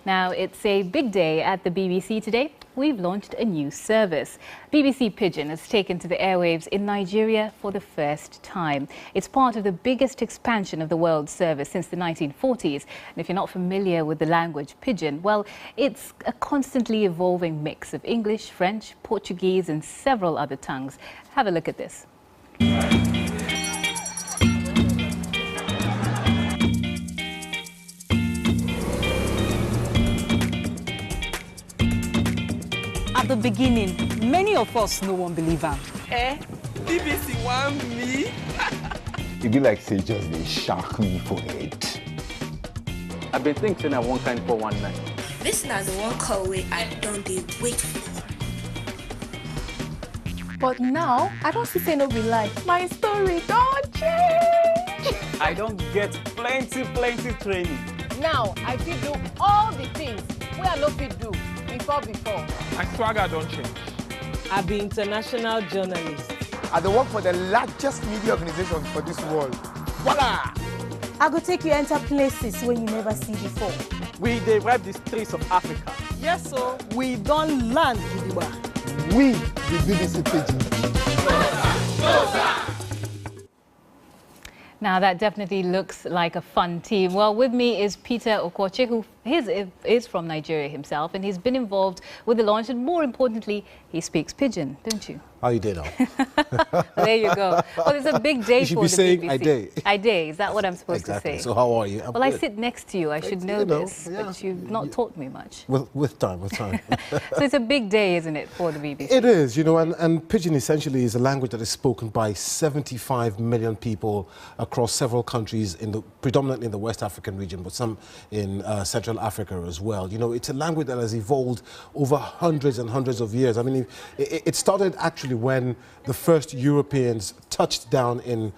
Now, it's a big day at the BBC today. We've launched a new service. BBC Pidgin has taken to the airwaves in Nigeria for the first time. It's part of the biggest expansion of the world service since the 1940s. And if you're not familiar with the language Pidgin, well, it's a constantly evolving mix of English, French, Portuguese and several other tongues. Have a look at this. At the beginning, many of us no one believe her. BBC want me? It be like say just they shock me for it. I've been thinking of one kind for 19. This is the one call way I don't wait for. But now, I don't see say no be lie. My story don't change. I don't get plenty training. Now, I fit do all the things wey I no fit do before. My swagger don't change. I be international journalist. I dey work for the largest media organization for this world. Voila! I go take you enter places where you never see before. We derive the streets of Africa. Yes, so we don't land Gidigba. We, the BBC Pidgin. Now, that definitely looks like a fun team. Well, with me is Peter Okoche, who is from Nigeria himself, and he's been involved with the launch, and more importantly, he speaks Pidgin, don't you? How you doing now? There you go. Well, it's a big day for the BBC. You should be saying I day. I day, is that what I'm supposed Exactly. to say? So how are you? Well, I sit next to you. I should know this, yeah. but you've not taught me much. With time. So it's a big day, isn't it, for the BBC? It is, you know, and Pidgin essentially is a language that is spoken by 75 million people across several countries, predominantly in the West African region, but some in Central Africa as well. You know, it's a language that has evolved over hundreds and hundreds of years. I mean, it started actually when the first Europeans touched down in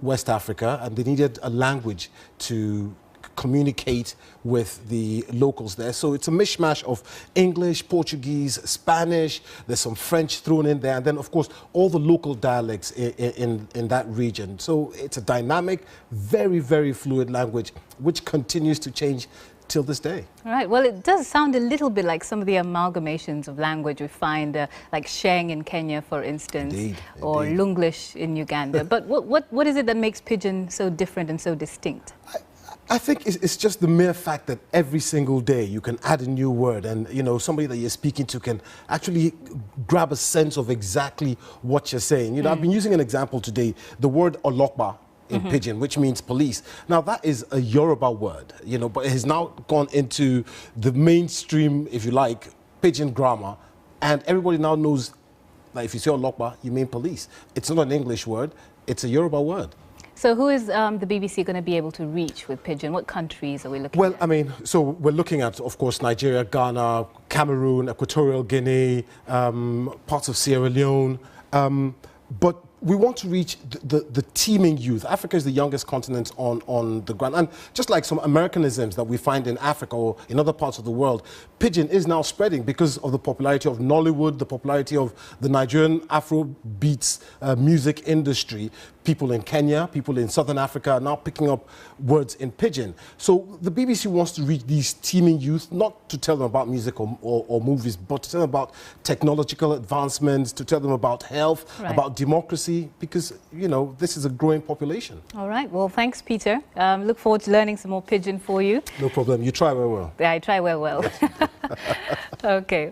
West Africa, and they needed a language to communicate with the locals there. So it's a mishmash of English, Portuguese, Spanish, there's some French thrown in there, and then of course all the local dialects in that region. So it's a dynamic, very, very fluid language which continues to change till this day. Right. Well, it does sound a little bit like some of the amalgamations of language we find, like Sheng in Kenya, for instance, or Lunglish in Uganda. But what is it that makes Pidgin so different and so distinct? I think it's just the mere fact that every single day you can add a new word, and you know, somebody that you're speaking to can actually grab a sense of exactly what you're saying. You know, I've been using an example today, the word olokpa in Pidgin, which means police. Now that is a Yoruba word, you know, but it has now gone into the mainstream, if you like, Pidgin grammar, and everybody now knows that if you say olokpa, you mean police. It's not an English word, it's a Yoruba word. So who is the BBC going to be able to reach with Pidgin? What countries are we looking at? Well, I mean, so we're looking at, of course, Nigeria, Ghana, Cameroon, Equatorial Guinea, parts of Sierra Leone, but we want to reach the teeming youth. Africa is the youngest continent on the ground. And just like some Americanisms that we find in Africa or in other parts of the world, Pidgin is now spreading because of the popularity of Nollywood, the popularity of the Nigerian Afrobeats music industry. People in Kenya, people in Southern Africa are now picking up words in Pidgin. So the BBC wants to reach these teeming youth, not to tell them about music or movies, but to tell them about technological advancements, to tell them about health, about democracy, because, you know, this is a growing population. All right. Well, thanks, Peter. Look forward to learning some more Pidgin for you. No problem. You try very well. Yeah, I try well. Okay.